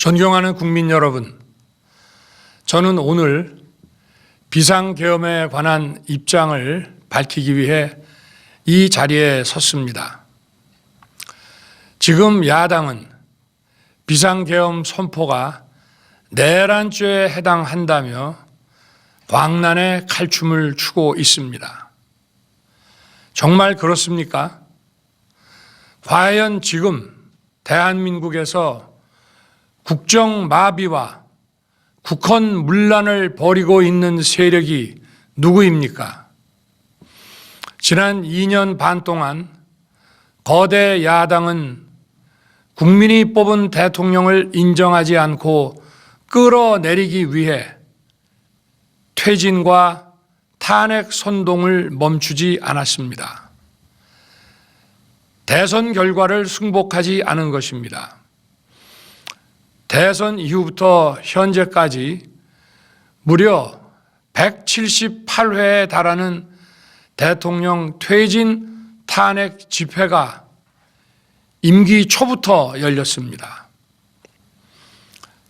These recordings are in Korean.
존경하는 국민 여러분, 저는 오늘 비상계엄에 관한 입장을 밝히기 위해 이 자리에 섰습니다. 지금 야당은 비상계엄 선포가 내란죄에 해당한다며 광란의 칼춤을 추고 있습니다. 정말 그렇습니까? 과연 지금 대한민국에서 국정마비와 국헌문란을 벌이고 있는 세력이 누구입니까? 지난 2년 반 동안 거대 야당은 국민이 뽑은 대통령을 인정하지 않고 끌어내리기 위해 퇴진과 탄핵 선동을 멈추지 않았습니다. 대선 결과를 승복하지 않은 것입니다. 대선 이후부터 현재까지 무려 178회에 달하는 대통령 퇴진 탄핵 집회가 임기 초부터 열렸습니다.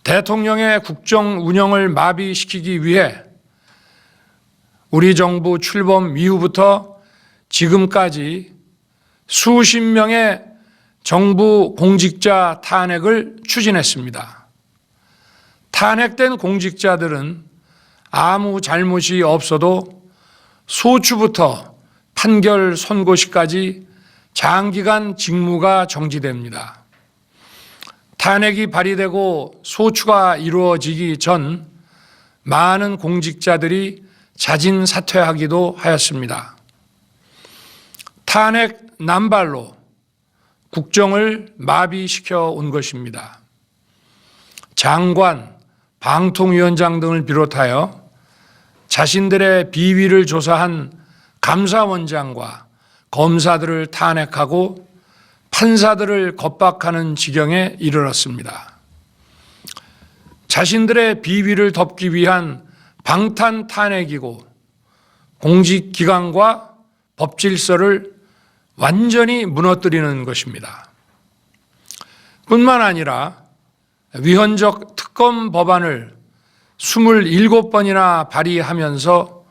대통령의 국정 운영을 마비시키기 위해 우리 정부 출범 이후부터 지금까지 수십 명의 정부 공직자 탄핵을 추진했습니다. 탄핵된 공직자들은 아무 잘못이 없어도 소추부터 판결 선고시까지 장기간 직무가 정지됩니다. 탄핵이 발의되고 소추가 이루어지기 전 많은 공직자들이 자진 사퇴하기도 하였습니다. 탄핵 남발로 국정을 마비시켜 온 것입니다. 장관, 방통위원장 등을 비롯하여 자신들의 비위를 조사한 감사원장과 검사들을 탄핵하고 판사들을 겁박하는 지경에 이르렀습니다. 자신들의 비위를 덮기 위한 방탄 탄핵이고 공직기관과 법질서를 완전히 무너뜨리는 것입니다. 뿐만 아니라 위헌적 특검 법안을 27번이나 발의하면서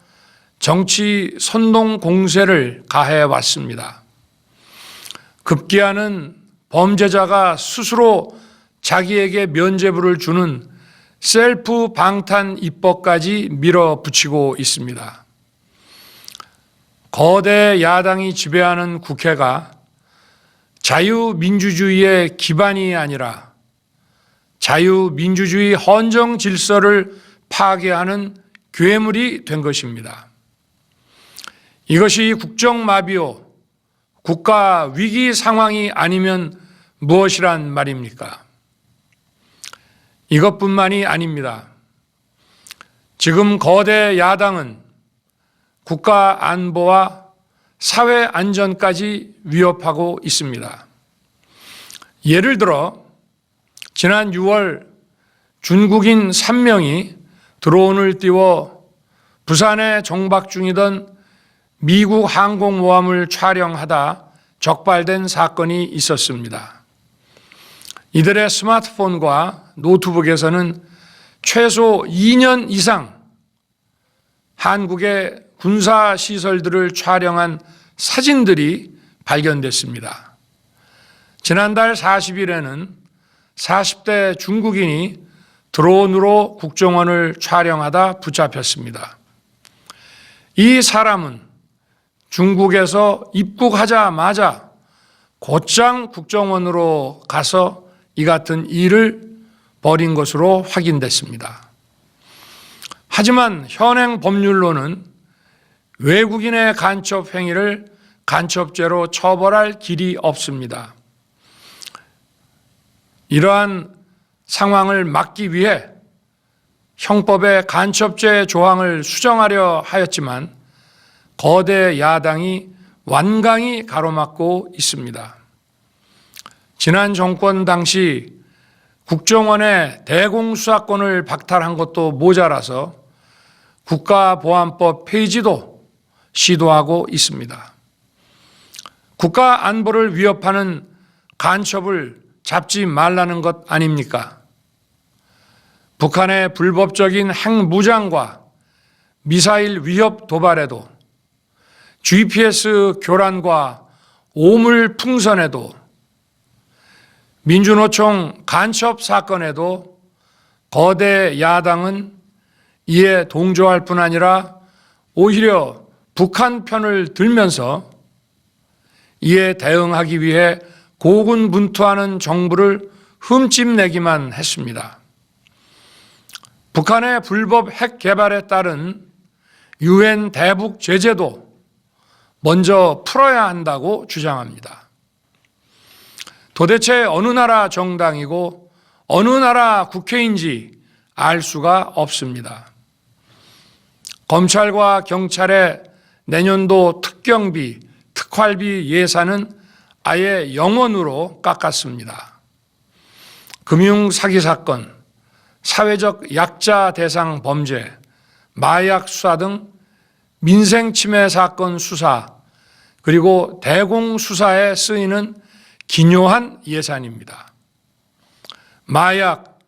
정치 선동 공세를 가해 왔습니다. 급기야는 범죄자가 스스로 자기에게 면죄부를 주는 셀프 방탄 입법까지 밀어붙이고 있습니다. 거대 야당이 지배하는 국회가 자유민주주의의 기반이 아니라 자유민주주의 헌정 질서를 파괴하는 괴물이 된 것입니다. 이것이 국정마비요, 국가 위기 상황이 아니면 무엇이란 말입니까? 이것뿐만이 아닙니다. 지금 거대 야당은 국가 안보와 사회 안전까지 위협하고 있습니다. 예를 들어 지난 6월 중국인 3명이 드론을 띄워 부산에 정박 중이던 미국 항공모함을 촬영하다 적발된 사건이 있었습니다. 이들의 스마트폰과 노트북에서는 최소 2년 이상 한국의 군사시설들을 촬영한 사진들이 발견됐습니다. 지난달 40일에는 40대 중국인이 드론으로 국정원을 촬영하다 붙잡혔습니다. 이 사람은 중국에서 입국하자마자 곧장 국정원으로 가서 이 같은 일을 벌인 것으로 확인됐습니다. 하지만 현행 법률로는 외국인의 간첩 행위를 간첩죄로 처벌할 길이 없습니다. 이러한 상황을 막기 위해 형법의 간첩죄 조항을 수정하려 하였지만 거대 야당이 완강히 가로막고 있습니다. 지난 정권 당시 국정원의 대공수사권을 박탈한 것도 모자라서 국가보안법 폐지도 시도하고 있습니다. 국가 안보를 위협하는 간첩을 잡지 말라는 것 아닙니까? 북한의 불법적인 핵무장과 미사일 위협 도발에도, GPS 교란과 오물 풍선에도, 민주노총 간첩 사건에도 거대 야당은 이에 동조할 뿐 아니라 오히려 북한 편을 들면서 이에 대응하기 위해 고군분투하는 정부를 흠집내기만 했습니다. 북한의 불법 핵 개발에 따른 UN 대북 제재도 먼저 풀어야 한다고 주장합니다. 도대체 어느 나라 정당이고 어느 나라 국회인지 알 수가 없습니다. 검찰과 경찰의 내년도 특경비, 특활비 예산은 아예 0원으로 깎았습니다. 금융 사기 사건, 사회적 약자 대상 범죄, 마약 수사 등 민생 침해 사건 수사, 그리고 대공 수사에 쓰이는 기묘한 예산입니다. 마약,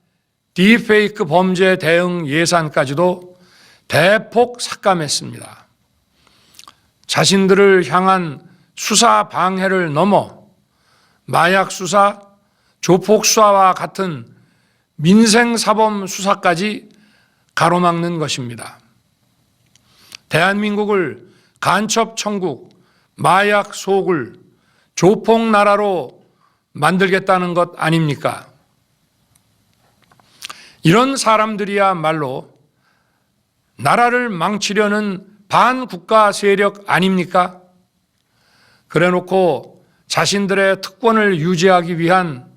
딥페이크 범죄 대응 예산까지도 대폭 삭감했습니다. 자신들을 향한 수사 방해를 넘어 마약 수사, 조폭 수사와 같은 민생사범 수사까지 가로막는 것입니다. 대한민국을 간첩 천국, 마약 소굴, 조폭 나라로 만들겠다는 것 아닙니까? 이런 사람들이야말로 나라를 망치려는 반국가 세력 아닙니까? 그래놓고 자신들의 특권을 유지하기 위한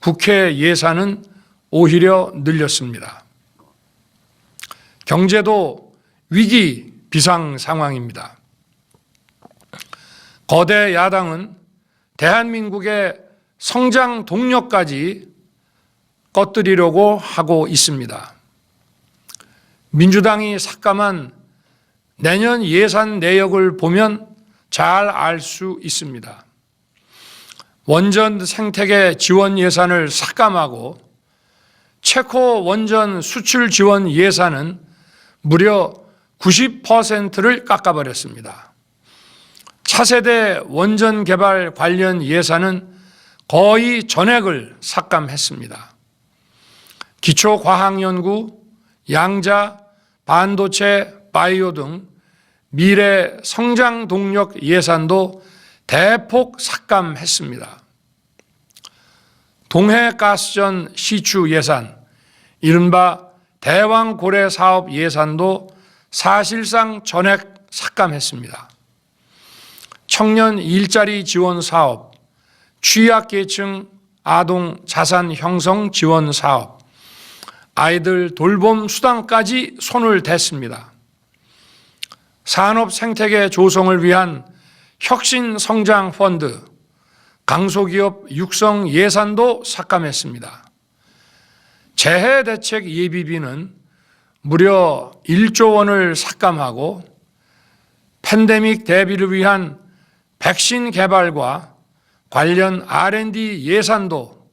국회 예산은 오히려 늘렸습니다. 경제도 위기 비상 상황입니다. 거대 야당은 대한민국의 성장 동력까지 꺼뜨리려고 하고 있습니다. 민주당이 삭감한 내년 예산 내역을 보면 잘 알 수 있습니다. 원전 생태계 지원 예산을 삭감하고 체코 원전 수출 지원 예산은 무려 90%를 깎아버렸습니다. 차세대 원전 개발 관련 예산은 거의 전액을 삭감했습니다. 기초과학연구, 양자, 반도체, 바이오 등 미래 성장 동력 예산도 대폭 삭감했습니다. 동해가스전 시추 예산, 이른바 대왕고래 사업 예산도 사실상 전액 삭감했습니다. 청년 일자리 지원 사업, 취약계층 아동 자산 형성 지원 사업, 아이들 돌봄 수당까지 손을 댔습니다. 산업 생태계 조성을 위한 혁신 성장 펀드, 강소기업 육성 예산도 삭감했습니다. 재해 대책 예비비는 무려 1조 원을 삭감하고 팬데믹 대비를 위한 백신 개발과 관련 R&D 예산도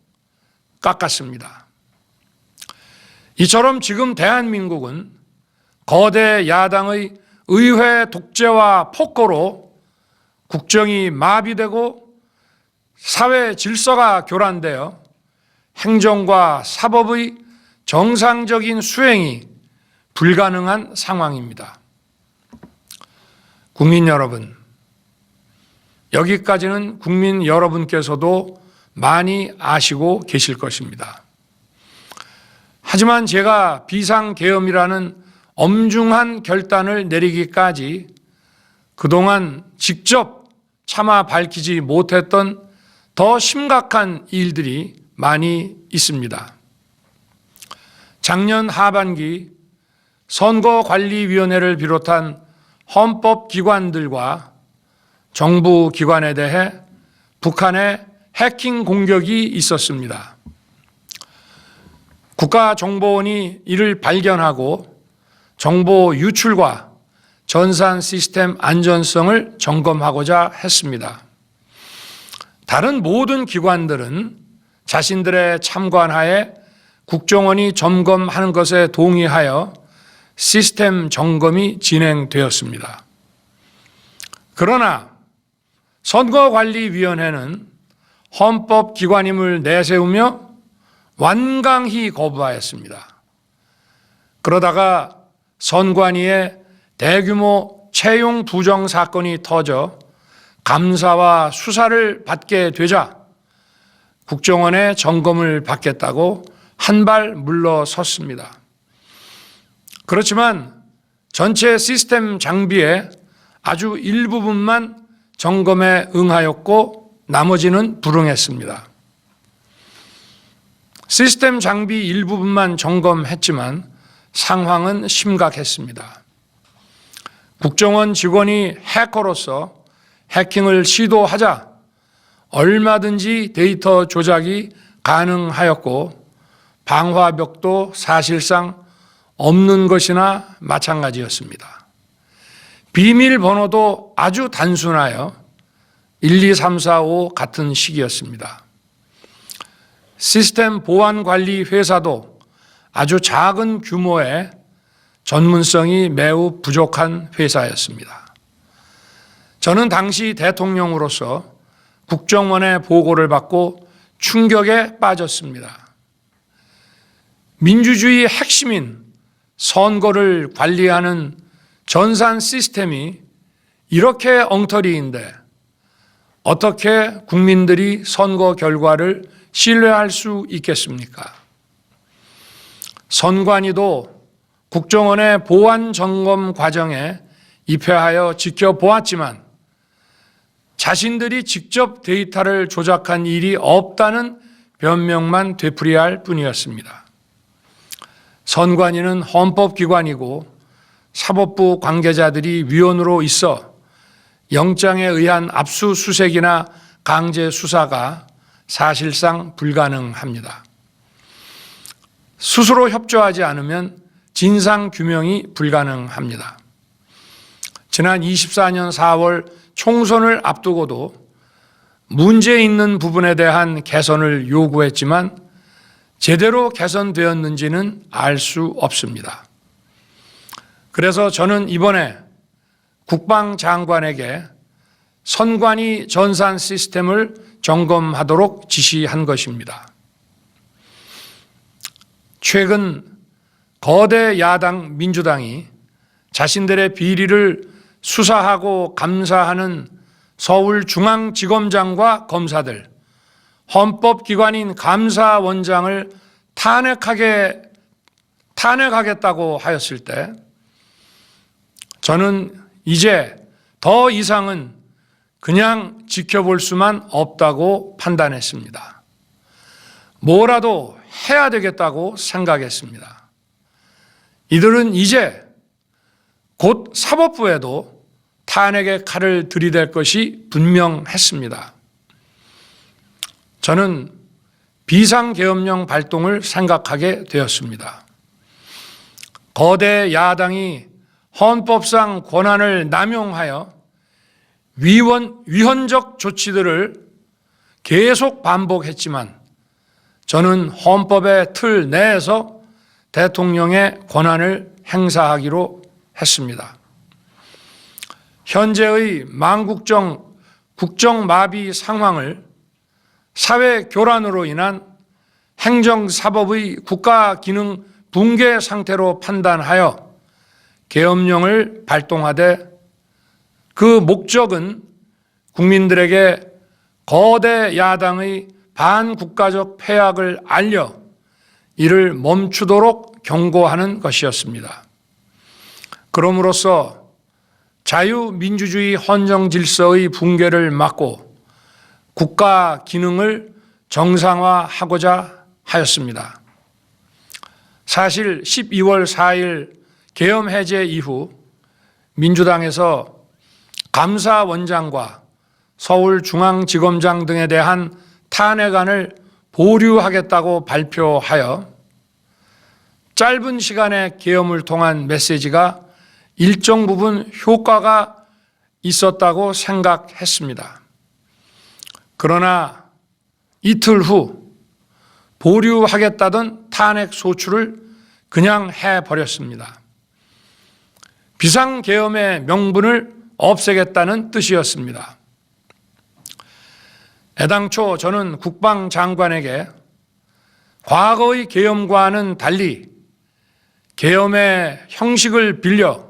깎았습니다. 이처럼 지금 대한민국은 거대 야당의 의회 독재와 폭거로 국정이 마비되고 사회 질서가 교란되어 행정과 사법의 정상적인 수행이 불가능한 상황입니다. 국민 여러분, 여기까지는 국민 여러분께서도 많이 아시고 계실 것입니다. 하지만 제가 비상계엄이라는 엄중한 결단을 내리기까지 그동안 직접 차마 밝히지 못했던 더 심각한 일들이 많이 있습니다. 작년 하반기 선거관리위원회를 비롯한 헌법기관들과 정부기관에 대해 북한의 해킹 공격이 있었습니다. 국가정보원이 이를 발견하고 정보 유출과 전산 시스템 안전성을 점검하고자 했습니다. 다른 모든 기관들은 자신들의 참관하에 국정원이 점검하는 것에 동의하여 시스템 점검이 진행되었습니다. 그러나 선거관리위원회는 헌법기관임을 내세우며 완강히 거부하였습니다. 그러다가 선관위의 대규모 채용 부정 사건이 터져 감사와 수사를 받게 되자 국정원의 점검을 받겠다고 한 발 물러섰습니다. 그렇지만 전체 시스템 장비의 아주 일부분만 점검에 응하였고 나머지는 불응했습니다. 시스템 장비 일부분만 점검했지만 상황은 심각했습니다. 국정원 직원이 해커로서 해킹을 시도하자 얼마든지 데이터 조작이 가능하였고 방화벽도 사실상 없는 것이나 마찬가지였습니다. 비밀번호도 아주 단순하여 1, 2, 3, 4, 5 같은 식이었습니다. 시스템 보안관리 회사도 아주 작은 규모의 전문성이 매우 부족한 회사였습니다. 저는 당시 대통령으로서 국정원의 보고를 받고 충격에 빠졌습니다. 민주주의의 핵심인 선거를 관리하는 전산 시스템이 이렇게 엉터리인데 어떻게 국민들이 선거 결과를 신뢰할 수 있겠습니까? 선관위도 국정원의 보안 점검 과정에 입회하여 지켜보았지만 자신들이 직접 데이터를 조작한 일이 없다는 변명만 되풀이할 뿐이었습니다. 선관위는 헌법기관이고 사법부 관계자들이 위원으로 있어 영장에 의한 압수수색이나 강제 수사가 사실상 불가능합니다. 스스로 협조하지 않으면 진상규명이 불가능합니다. 지난 24년 4월 총선을 앞두고도 문제 있는 부분에 대한 개선을 요구했지만 제대로 개선되었는지는 알 수 없습니다. 그래서 저는 이번에 국방장관에게 선관위 전산 시스템을 점검하도록 지시한 것입니다. 최근 거대 야당 민주당이 자신들의 비리를 수사하고 감사하는 서울중앙지검장과 검사들, 헌법기관인 감사원장을 탄핵하겠다고 하였을 때 저는 이제 더 이상은 그냥 지켜볼 수만 없다고 판단했습니다. 뭐라도 해야 되겠다고 생각했습니다. 이들은 이제 곧 사법부에도 탄핵의 칼을 들이댈 것이 분명했습니다. 저는 비상계엄령 발동을 생각하게 되었습니다. 거대 야당이 헌법상 권한을 남용하여 위헌적 조치들을 계속 반복했지만 저는 헌법의 틀 내에서 대통령의 권한을 행사하기로 했습니다. 현재의 망국정 국정마비 상황을 사회 교란으로 인한 행정사법의 국가기능 붕괴 상태로 판단하여 계엄령을 발동하되 그 목적은 국민들에게 거대 야당의 반국가적 패악을 알려 이를 멈추도록 경고하는 것이었습니다. 그럼으로써 자유민주주의 헌정질서의 붕괴를 막고 국가 기능을 정상화하고자 하였습니다. 사실 12월 4일 계엄 해제 이후 민주당에서 감사원장과 서울중앙지검장 등에 대한 탄핵안을 보류하겠다고 발표하여 짧은 시간의 계엄을 통한 메시지가 일정 부분 효과가 있었다고 생각했습니다. 그러나 이틀 후 보류하겠다던 탄핵 소추를 그냥 해버렸습니다. 비상계엄의 명분을 없애겠다는 뜻이었습니다. 애당초 저는 국방장관에게 과거의 계엄과는 달리 계엄의 형식을 빌려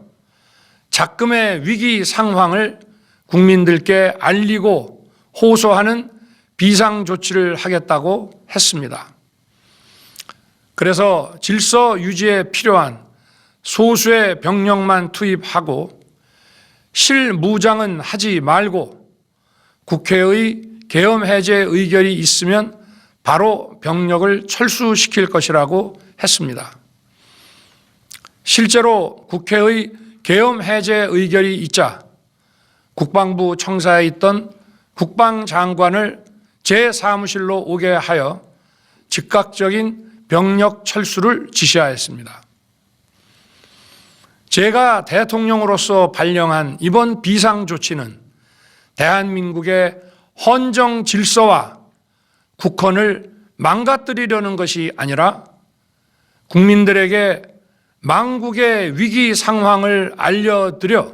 작금의 위기 상황을 국민들께 알리고 호소하는 비상조치를 하겠다고 했습니다. 그래서 질서 유지에 필요한 소수의 병력만 투입하고 실무장은 하지 말고 국회의 계엄 해제 의결이 있으면 바로 병력을 철수시킬 것이라고 했습니다. 실제로 국회의 계엄 해제 의결이 있자 국방부 청사에 있던 국방장관을 제 사무실로 오게 하여 즉각적인 병력 철수를 지시하였습니다. 제가 대통령으로서 발령한 이번 비상조치는 대한민국의 헌정 질서와 국헌을 망가뜨리려는 것이 아니라 국민들에게 망국의 위기 상황을 알려드려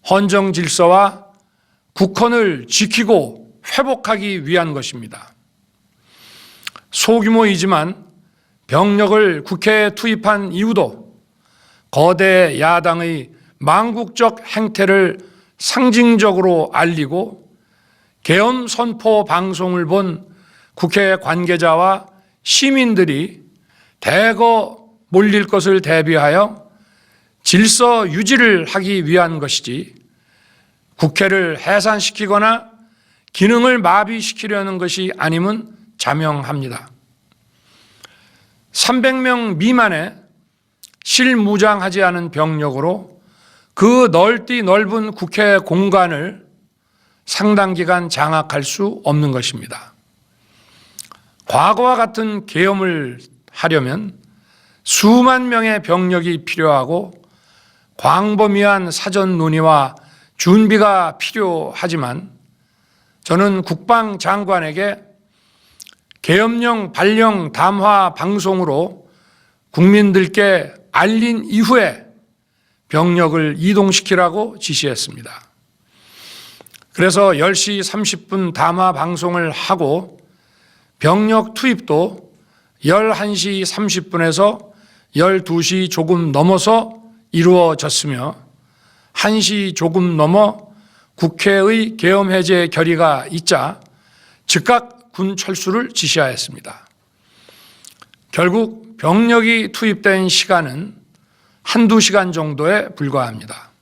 헌정 질서와 국헌을 지키고 회복하기 위한 것입니다. 소규모이지만 병력을 국회에 투입한 이유도 거대 야당의 망국적 행태를 상징적으로 알리고 계엄 선포 방송을 본 국회 관계자와 시민들이 대거 몰릴 것을 대비하여 질서 유지를 하기 위한 것이지 국회를 해산시키거나 기능을 마비시키려는 것이 아님은 자명합니다. 300명 미만의 실무장하지 않은 병력으로 그 넓은 국회 공간을 상당 기간 장악할 수 없는 것입니다. 과거와 같은 계엄을 하려면 수만 명의 병력이 필요하고 광범위한 사전 논의와 준비가 필요하지만 저는 국방장관에게 계엄령 발령 담화 방송으로 국민들께 알린 이후에 병력을 이동시키라고 지시했습니다. 그래서 10시 30분 담화 방송을 하고 병력 투입도 11시 30분에서 12시 조금 넘어서 이루어졌으며 1시 조금 넘어 국회의 계엄 해제 결의가 있자 즉각 군 철수를 지시하였습니다. 결국 병력이 투입된 시간은 한두 시간 정도에 불과합니다.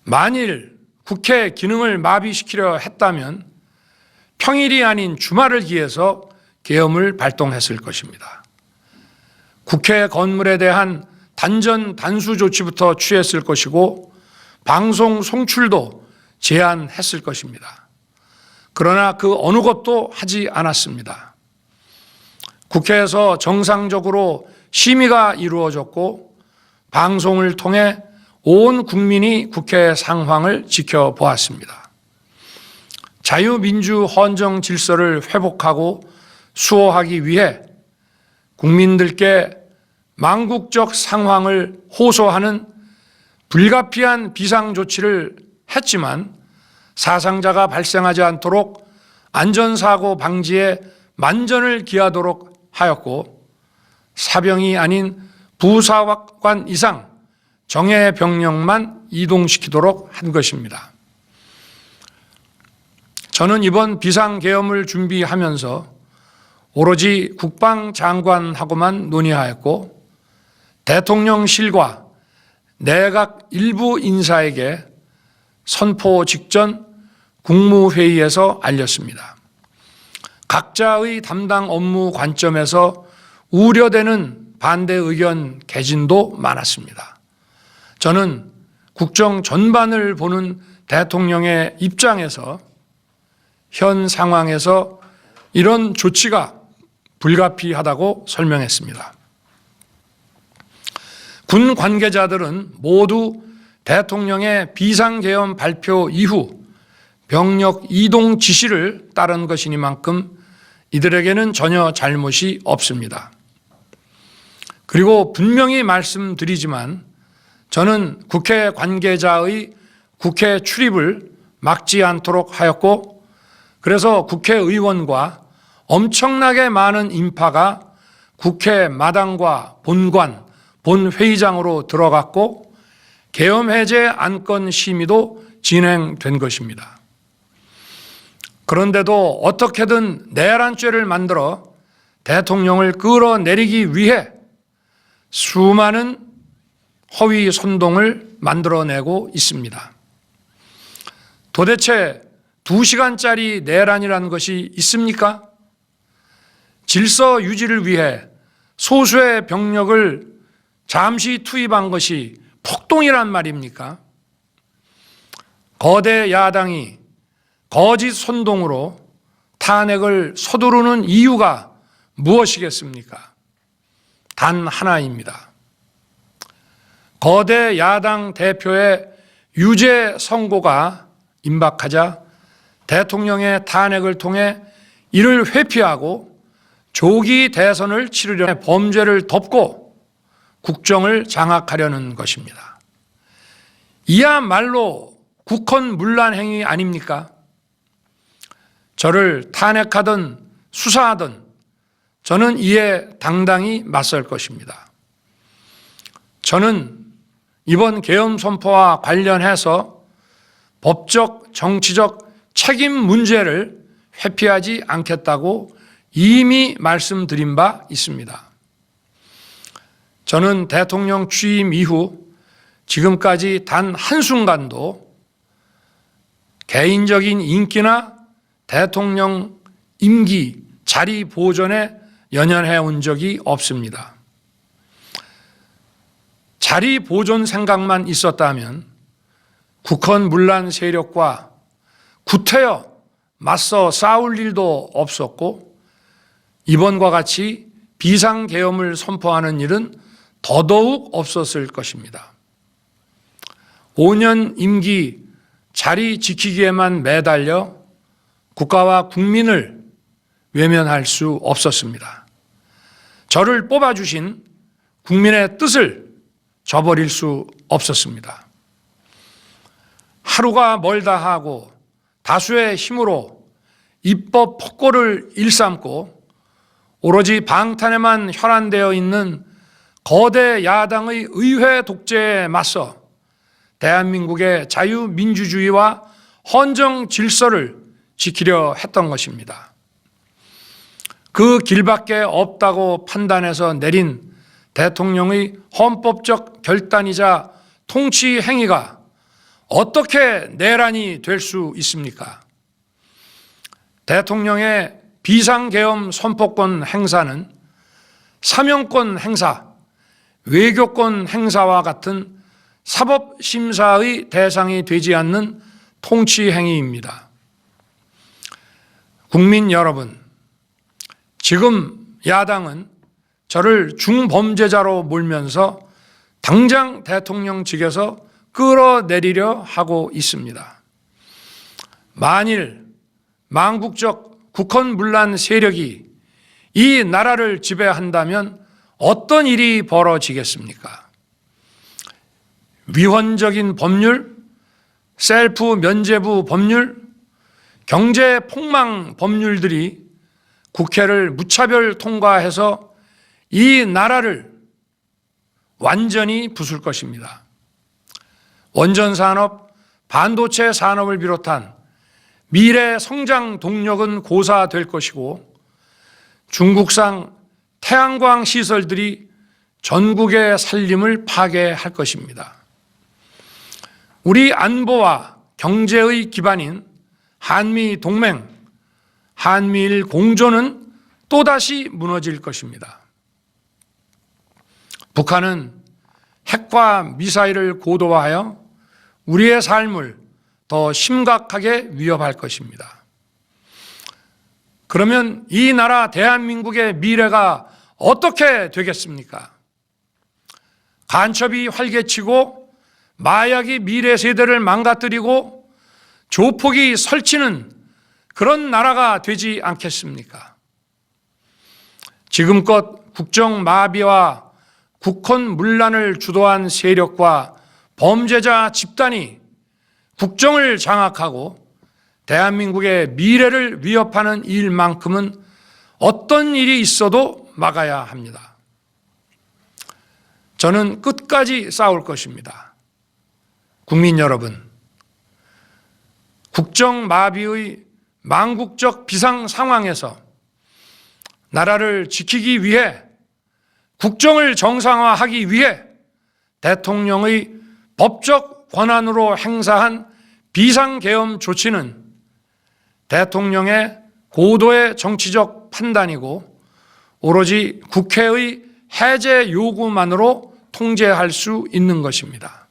만일 국회 기능을 마비시키려 했다면 평일이 아닌 주말을 기해서 계엄을 발동했을 것입니다. 국회 건물에 대한 단전 단수 조치부터 취했을 것이고 방송 송출도 제한했을 것입니다. 그러나 그 어느 것도 하지 않았습니다. 국회에서 정상적으로 심의가 이루어졌고 방송을 통해 온 국민이 국회 상황을 지켜보았습니다. 자유민주 헌정 질서를 회복하고 수호하기 위해 국민들께 망국적 상황을 호소하는 불가피한 비상조치를 했지만 사상자가 발생하지 않도록 안전사고 방지에 만전을 기하도록 하였고 사병이 아닌 부사관 이상 정예 병력만 이동시키도록 한 것입니다. 저는 이번 비상계엄을 준비하면서 오로지 국방장관하고만 논의하였고 대통령실과 내각 일부 인사에게 선포 직전 국무회의에서 알렸습니다. 각자의 담당 업무 관점에서 우려되는 반대 의견 개진도 많았습니다. 저는 국정 전반을 보는 대통령의 입장에서 현 상황에서 이런 조치가 불가피하다고 설명했습니다. 군 관계자들은 모두 대통령의 비상계엄 발표 이후 병력 이동 지시를 따른 것이니만큼 이들에게는 전혀 잘못이 없습니다. 그리고 분명히 말씀드리지만 저는 국회 관계자의 국회 출입을 막지 않도록 하였고, 그래서 국회의원과 엄청나게 많은 인파가 국회 마당과 본관, 본회의장으로 들어갔고 계엄 해제 안건 심의도 진행된 것입니다. 그런데도 어떻게든 내란죄를 만들어 대통령을 끌어내리기 위해 수많은 허위 선동을 만들어내고 있습니다. 도대체 2시간짜리 내란이라는 것이 있습니까? 질서 유지를 위해 소수의 병력을 잠시 투입한 것이 폭동이란 말입니까? 거대 야당이 거짓 선동으로 탄핵을 서두르는 이유가 무엇이겠습니까? 단 하나입니다. 거대 야당 대표의 유죄 선고가 임박하자 대통령의 탄핵을 통해 이를 회피하고 조기 대선을 치르려는 범죄를 덮고 국정을 장악하려는 것입니다. 이야말로 국헌문란 행위 아닙니까? 저를 탄핵하든 수사하든 저는 이에 당당히 맞설 것입니다. 저는 이번 계엄 선포와 관련해서 법적, 정치적 책임 문제를 회피하지 않겠다고 이미 말씀드린 바 있습니다. 저는 대통령 취임 이후 지금까지 단 한순간도 개인적인 인기나 대통령 임기 자리 보존에 연연해 온 적이 없습니다. 자리 보존 생각만 있었다면 국헌문란 세력과 구태여 맞서 싸울 일도 없었고 이번과 같이 비상계엄을 선포하는 일은 더더욱 없었을 것입니다. 5년 임기 자리 지키기에만 매달려 국가와 국민을 외면할 수 없었습니다. 저를 뽑아주신 국민의 뜻을 저버릴 수 없었습니다. 하루가 멀다 하고 다수의 힘으로 입법 폭고를 일삼고 오로지 방탄에만 혈안되어 있는 거대 야당의 의회 독재에 맞서 대한민국의 자유민주주의와 헌정 질서를 지키려 했던 것입니다. 그 길밖에 없다고 판단해서 내린 대통령의 헌법적 결단이자 통치 행위가 어떻게 내란이 될 수 있습니까? 대통령의 비상계엄 선포권 행사는 사명권 행사, 외교권 행사와 같은 사법심사의 대상이 되지 않는 통치 행위입니다. 국민 여러분, 지금 야당은 저를 중범죄자로 몰면서 당장 대통령직에서 끌어내리려 하고 있습니다. 만일 망국적 국헌문란 세력이 이 나라를 지배한다면 어떤 일이 벌어지겠습니까? 위헌적인 법률, 셀프 면죄부 법률, 경제 폭망 법률들이 국회를 무차별 통과해서 이 나라를 완전히 부술 것입니다. 원전 산업, 반도체 산업을 비롯한 미래 성장 동력은 고사될 것이고 중국산 태양광 시설들이 전국의 살림을 파괴할 것입니다. 우리 안보와 경제의 기반인 한미 동맹, 한미일 공조는 또다시 무너질 것입니다. 북한은 핵과 미사일을 고도화하여 우리의 삶을 더 심각하게 위협할 것입니다. 그러면 이 나라 대한민국의 미래가 어떻게 되겠습니까? 간첩이 활개치고 마약이 미래 세대를 망가뜨리고 조폭이 설치는 그런 나라가 되지 않겠습니까? 지금껏 국정 마비와 국헌 문란을 주도한 세력과 범죄자 집단이 국정을 장악하고 대한민국의 미래를 위협하는 일만큼은 어떤 일이 있어도 막아야 합니다. 저는 끝까지 싸울 것입니다. 국민 여러분, 국정 마비의 망국적 비상 상황에서 나라를 지키기 위해, 국정을 정상화하기 위해 대통령의 법적 권한으로 행사한 비상계엄 조치는 대통령의 고도의 정치적 판단이고 오로지 국회의 해제 요구만으로 통제할 수 있는 것입니다.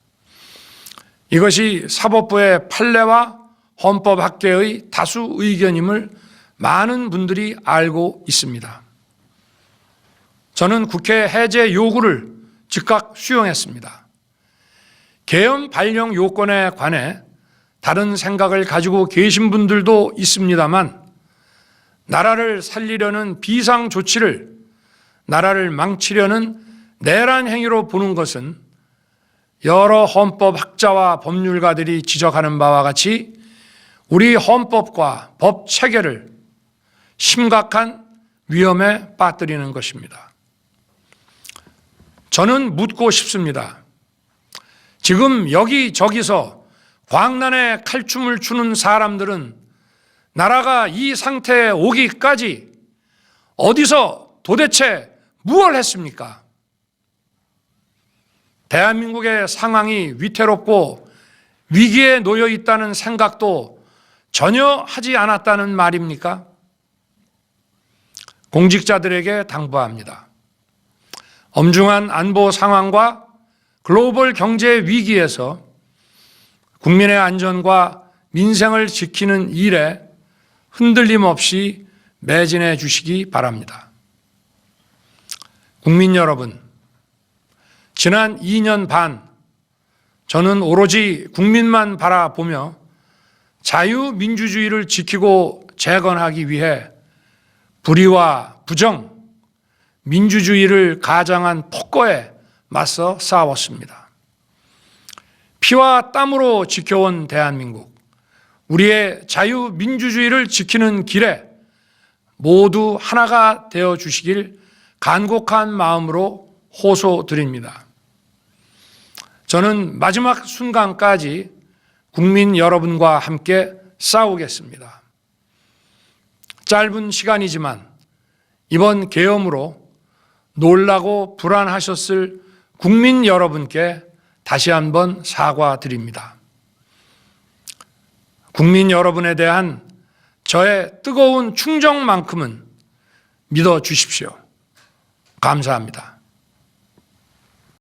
이것이 사법부의 판례와 헌법학계의 다수 의견임을 많은 분들이 알고 있습니다. 저는 국회 해제 요구를 즉각 수용했습니다. 계엄 발령 요건에 관해 다른 생각을 가지고 계신 분들도 있습니다만, 나라를 살리려는 비상 조치를 나라를 망치려는 내란 행위로 보는 것은 여러 헌법학자와 법률가들이 지적하는 바와 같이 우리 헌법과 법 체계를 심각한 위험에 빠뜨리는 것입니다. 저는 묻고 싶습니다. 지금 여기저기서 광란에 칼춤을 추는 사람들은 나라가 이 상태에 오기까지 어디서 도대체 무엇을 했습니까? 대한민국의 상황이 위태롭고 위기에 놓여 있다는 생각도 전혀 하지 않았다는 말입니까? 공직자들에게 당부합니다. 엄중한 안보 상황과 글로벌 경제 위기에서 국민의 안전과 민생을 지키는 일에 흔들림 없이 매진해 주시기 바랍니다. 국민 여러분, 지난 2년 반 저는 오로지 국민만 바라보며 자유민주주의를 지키고 재건하기 위해 불의와 부정, 민주주의를 가장한 폭거에 맞서 싸웠습니다. 피와 땀으로 지켜온 대한민국, 우리의 자유민주주의를 지키는 길에 모두 하나가 되어 주시길 간곡한 마음으로 호소드립니다. 저는 마지막 순간까지 국민 여러분과 함께 싸우겠습니다. 짧은 시간이지만 이번 계엄으로 놀라고 불안하셨을 국민 여러분께 다시 한번 사과드립니다. 국민 여러분에 대한 저의 뜨거운 충정만큼은 믿어 주십시오. 감사합니다.